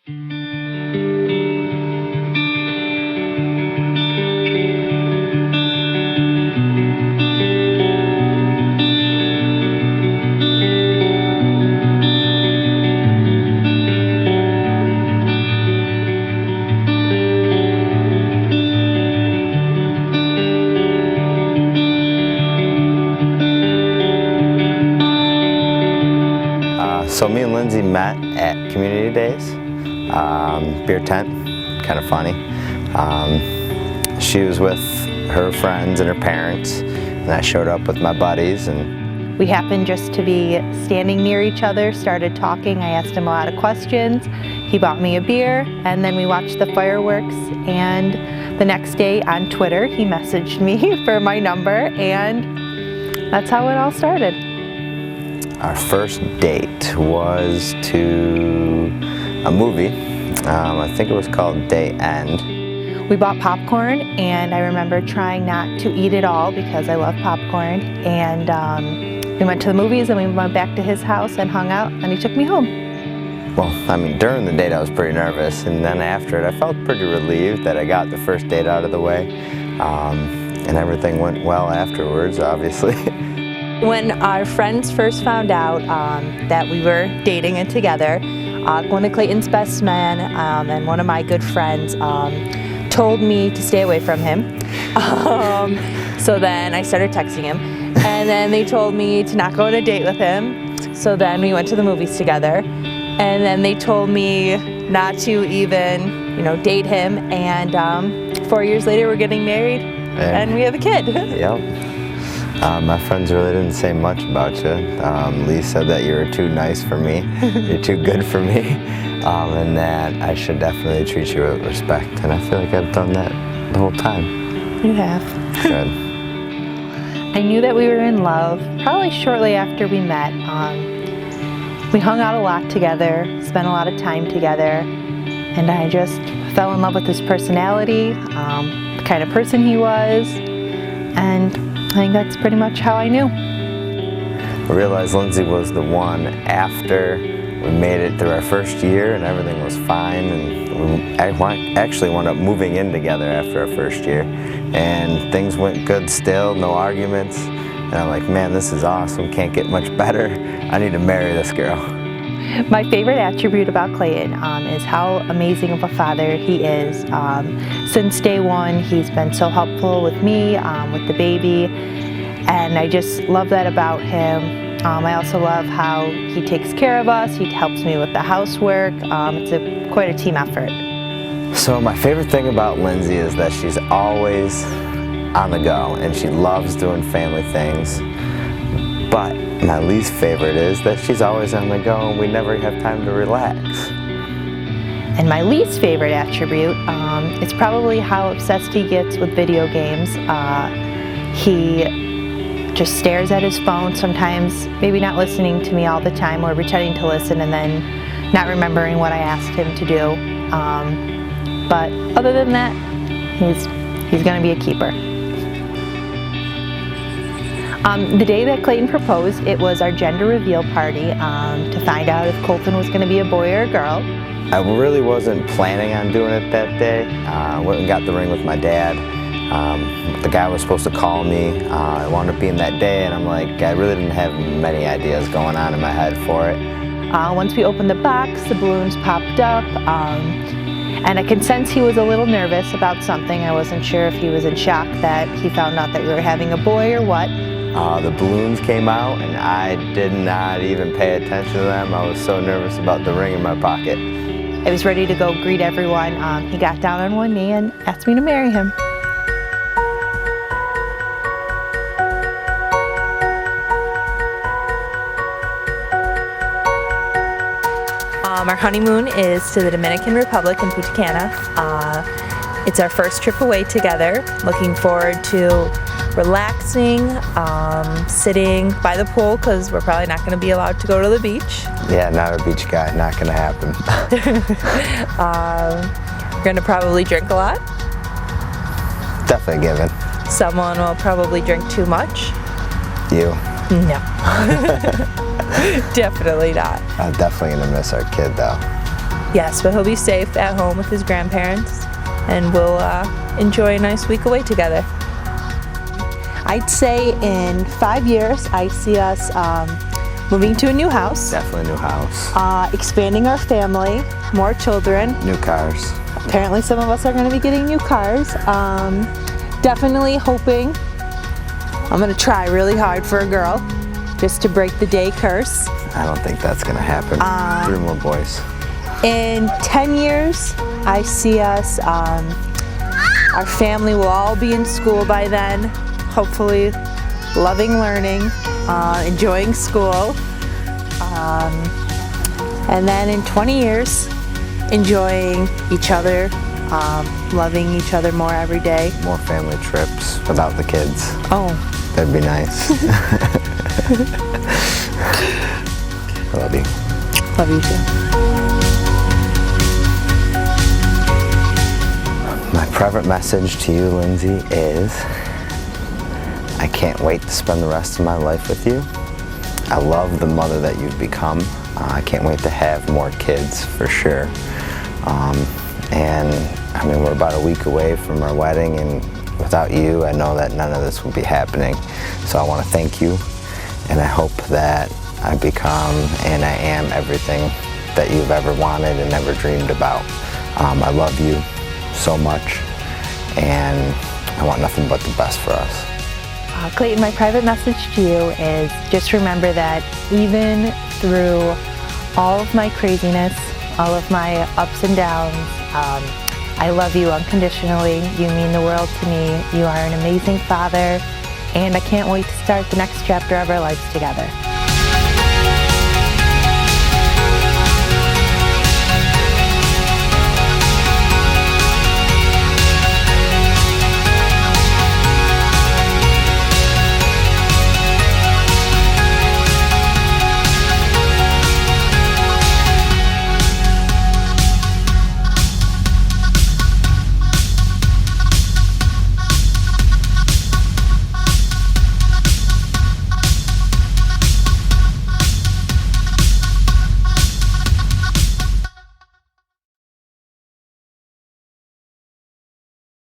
So me and Lindsey met at community days, beer tent, kind of funny. She was with her friends and her parents, and I showed up with my buddies. And we happened just to be standing near each other, started talking. I asked him a lot of questions. He bought me a beer, and then we watched the fireworks. And the next day on Twitter, he messaged me for my number, and that's how it all started. Our first date was to a movie. I think it was called Day End. We bought popcorn, and I remember trying not to eat it all because I love popcorn. And we went to the movies, and we went back to his house and hung out, and he took me home. Well, I mean, during the date I was pretty nervous, and then after it I felt pretty relieved that I got the first date out of the way. And everything went well afterwards, obviously. When our friends first found out that we were dating and together, one of Clayton's best men and one of my good friends told me to stay away from him. So then I started texting him, and then they told me to not go on a date with him. So then we went to the movies together, and then they told me not to even, date him. And 4 years later, we're getting married, and we have a kid. Yep. My friends really didn't say much about you. Lee said that you were too nice for me, you're too good for me, and that I should definitely treat you with respect. And I feel like I've done that the whole time. You have. Good. I knew that we were in love probably shortly after we met. We hung out a lot together, spent a lot of time together, and I just fell in love with his personality, the kind of person he was, and I think that's pretty much how I knew. I realized Lindsey was the one after we made it through our first year and everything was fine, and we actually wound up moving in together after our first year, and things went good still, no arguments, and I'm like, man, this is awesome, can't get much better, I need to marry this girl. My favorite attribute about Clayton is how amazing of a father he is. Since day one, he's been so helpful with me, with the baby, and I just love that about him. I also love how he takes care of us, he helps me with the housework. It's quite a team effort. So my favorite thing about Lindsey is that she's always on the go, and she loves doing family things. But my least favorite is that she's always on the go and we never have time to relax. And my least favorite attribute is probably how obsessed he gets with video games. He just stares at his phone sometimes, maybe not listening to me all the time or pretending to listen and then not remembering what I asked him to do. But other than that, he's going to be a keeper. The day that Clayton proposed, it was our gender reveal party to find out if Colton was going to be a boy or a girl. I really wasn't planning on doing it that day. I went and got the ring with my dad. The guy was supposed to call me. It wound up being that day, and I'm like, I really didn't have many ideas going on in my head for it. Once we opened the box, the balloons popped up, and I could sense he was a little nervous about something. I wasn't sure if he was in shock that he found out that we were having a boy or what. The balloons came out, and I did not even pay attention to them. I was so nervous about the ring in my pocket. I was ready to go greet everyone. He got down on one knee and asked me to marry him. Our honeymoon is to the Dominican Republic in Punta Cana. It's our first trip away together. Looking forward to relaxing, sitting by the pool because we're probably not going to be allowed to go to the beach. Yeah, not a beach guy, not going to happen. We're going to probably drink a lot. Definitely given. Someone will probably drink too much. You? No. Definitely not. I'm definitely going to miss our kid though. Yes, but he'll be safe at home with his grandparents, and we'll enjoy a nice week away together. I'd say in 5 years, I see us moving to a new house, Definitely a new house. expanding our family, more children. New cars. Apparently some of us are going to be getting new cars. Definitely hoping, I'm going to try really hard for a girl, just to break the day curse. I don't think that's gonna happen. 3 more boys. In 10 years, I see us, our family will all be in school by then, hopefully loving learning, enjoying school. And then in 20 years, enjoying each other, loving each other more every day. More family trips without the kids. Oh, That'd be nice. I love you. love you too. My private message to you, Lindsay, is I can't wait to spend the rest of my life with you. I love the mother that you've become. I can't wait to have more kids for sure. And I mean, we're about a week away from our wedding, and without you, I know that none of this would be happening. So I want to thank you, and I hope that I become and I am everything that you've ever wanted and ever dreamed about. I love you so much, and I want nothing but the best for us. Clayton, my private message to you is just remember that even through all of my craziness, all of my ups and downs, I love you unconditionally. You mean the world to me. You are an amazing father, and I can't wait to start the next chapter of our lives together.